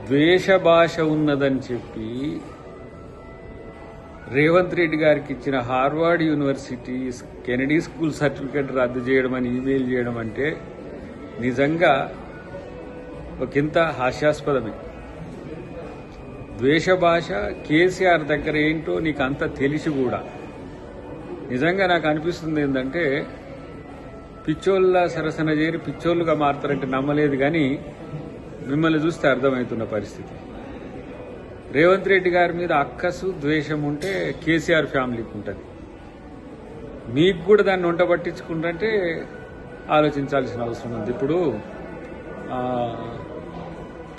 ద్వేష భాష ఉన్నదని చెప్పి రేవంత్ రెడ్డి గారికి ఇచ్చిన Harvard university Kennedy school certificate రద్దు చేయడం అని ఈమెయిల్ చేయడం అంటే నిజంగా ఒకంత హాస్యాస్పదమే. ద్వేష భాష కేసీఆర్ దగ్గర ఏంటో నీకు అంత తెలిసి కూడా నిజంగా నాకు అనిపిస్తుంది ఏంటంటే పిచ్చోళ్ళ సరసన చేరి పిచ్చోళ్ళుగా మారుతారంటే నమ్మలేదు, కానీ మిమ్మల్ని చూస్తే అర్థమవుతున్న పరిస్థితి. రేవంత్ రెడ్డి గారి మీద అక్కసు ద్వేషం ఉంటే కేసీఆర్ ఫ్యామిలీకి ఉంటుంది, మీకు కూడా దాన్ని వంట పట్టించుకుంటుంటే ఆలోచించాల్సిన అవసరం ఉంది. ఇప్పుడు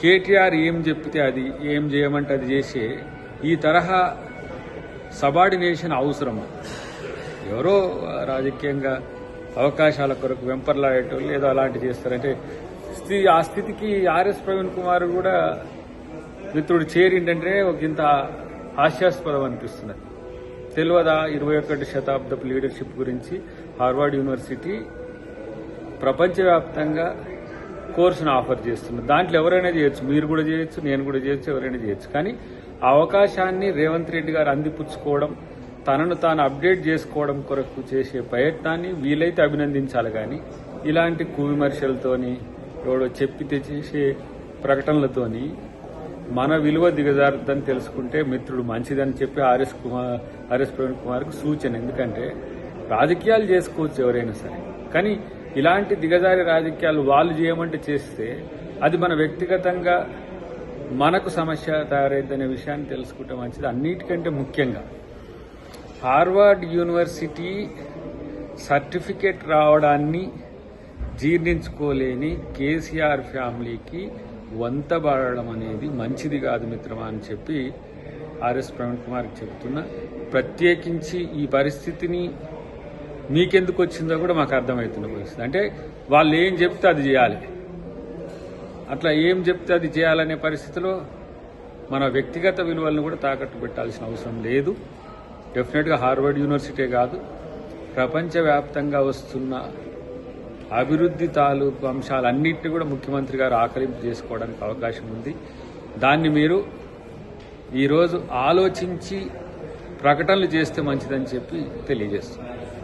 కేటీఆర్ ఏం చెప్తే అది, ఏం చేయమంటే అది చేసే ఈ తరహా సబార్డినేషన్ అవసరమా? ఎవరో రాజకీయంగా అవకాశాల కొరకు వెంపర్లాడేటోళ్ళు ఏదో అలాంటి చేస్తారంటే ఆ స్థితికి ఆర్ఎస్ ప్రవీణ్ కుమార్ కూడా మిత్రుడు చేరిండంటే ఒక ఇంత హాస్యాస్పదం అనిపిస్తున్నది. తెలియదా 21వ శతాబ్దపు లీడర్షిప్ గురించి హార్వర్డ్ యూనివర్సిటీ ప్రపంచవ్యాప్తంగా కోర్సును ఆఫర్ చేస్తున్నారు. దాంట్లో ఎవరైనా చేయొచ్చు, మీరు కూడా చేయొచ్చు, నేను కూడా చేయొచ్చు, ఎవరైనా చేయొచ్చు. కానీ ఆ అవకాశాన్ని రేవంత్ రెడ్డి గారు అందిపుచ్చుకోవడం, తనను తాను అప్డేట్ చేసుకోవడం కొరకు చేసే ప్రయత్నాన్ని వీలైతే అభినందించాలి. కానీ ఇలాంటి కువిమర్శలతోని ఎవడో చెప్పితే చేసే ప్రకటనలతోని మన విలువ దిగజారుద్దని తెలుసుకుంటే మిత్రుడు మంచిదని చెప్పి ఆర్ఎస్ ప్రవీణ్ కుమార్కు సూచన. ఎందుకంటే రాజకీయాలు చేసుకోవచ్చు ఎవరైనా సరే, కానీ ఇలాంటి దిగజారి రాజకీయాలు వాళ్ళు చేయమంటే చేస్తే అది మన వ్యక్తిగతంగా మనకు సమస్య తయారైద్దనే విషయాన్ని తెలుసుకుంటే మంచిది. అన్నిటికంటే ముఖ్యంగా హార్వర్డ్ యూనివర్సిటీ సర్టిఫికేట్ రావడాన్ని జీర్ణించుకోలేని కేసీఆర్ ఫ్యామిలీకి వంతబడడం అనేది మంచిది కాదు మిత్రమా అని చెప్పి ఆర్ఎస్ ప్రవీణ్ కుమార్కి చెప్తున్నా. ప్రత్యేకించి ఈ పరిస్థితిని మీకెందుకు వచ్చిందో కూడా మాకు అర్థమవుతున్న పరిస్థితి. అంటే వాళ్ళు ఏం చెప్తే అది చేయాలి, అట్లా ఏం చెప్తే అది చేయాలనే పరిస్థితిలో మన వ్యక్తిగత విలువలను కూడా తాకట్టు పెట్టాల్సిన అవసరం లేదు. డెఫినెట్గా హార్వర్డ్ యూనివర్సిటీ కాదు, ప్రపంచవ్యాప్తంగా వస్తున్న అభివృద్ధి తాలూకు అంశాలన్నింటినీ కూడా ముఖ్యమంత్రి గారు ఆకలింపు చేసుకోవడానికి అవకాశం ఉంది. దాన్ని మీరు ఈరోజు ఆలోచించి ప్రకటనలు చేస్తే మంచిదని చెప్పి తెలియజేస్తున్నారు.